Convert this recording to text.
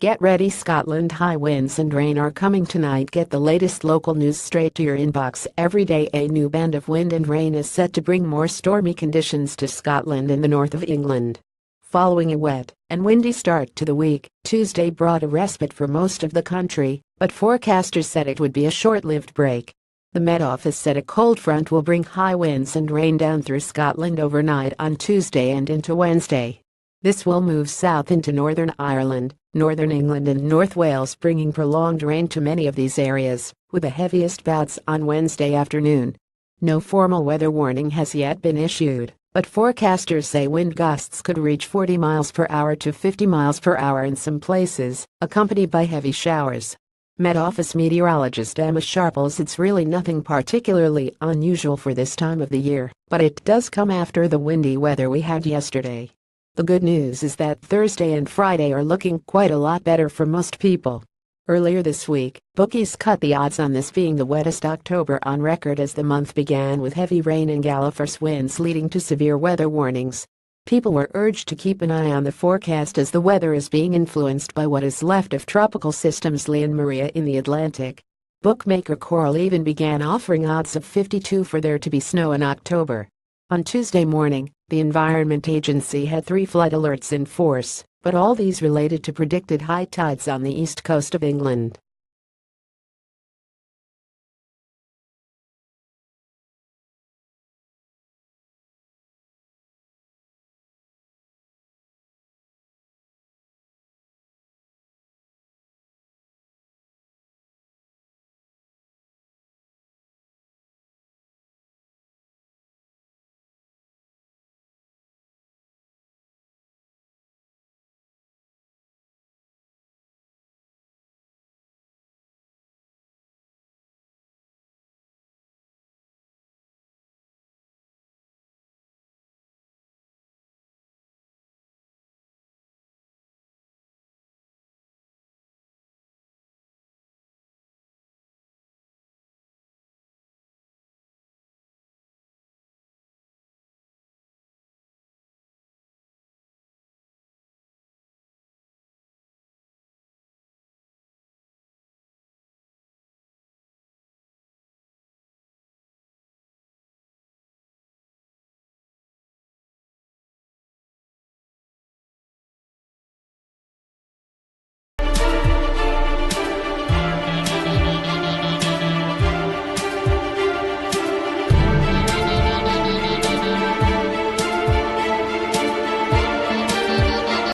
Get ready, Scotland. High winds and rain are coming tonight. Get the latest local news straight to your inbox every day. A new band of wind and rain is set to bring more stormy conditions to Scotland and the north of England. Following a wet and windy start to the week, Tuesday brought a respite for most of the country, but forecasters said it would be a short-lived break. The Met Office said a cold front will bring high winds and rain down through Scotland overnight on Tuesday and into Wednesday. This will move south into Northern Ireland, Northern England and North Wales, bringing prolonged rain to many of these areas, with the heaviest bouts on Wednesday afternoon. No formal weather warning has yet been issued, but forecasters say wind gusts could reach 40 miles per hour to 50 miles per hour in some places, accompanied by heavy showers. Met Office meteorologist Emma Sharples, it's really nothing particularly unusual for this time of the year, but it does come after the windy weather we had yesterday. The good news is that Thursday and Friday are looking quite a lot better for most people. Earlier this week, bookies cut the odds on this being the wettest October on record as the month began with heavy rain and gale force winds leading to severe weather warnings. People were urged to keep an eye on the forecast as the weather is being influenced by what is left of tropical systems Lee and Maria in the Atlantic. Bookmaker Coral even began offering odds of 52 for there to be snow in October. On Tuesday morning, the Environment Agency had 3 flood alerts in force, but all these related to predicted high tides on the east coast of England.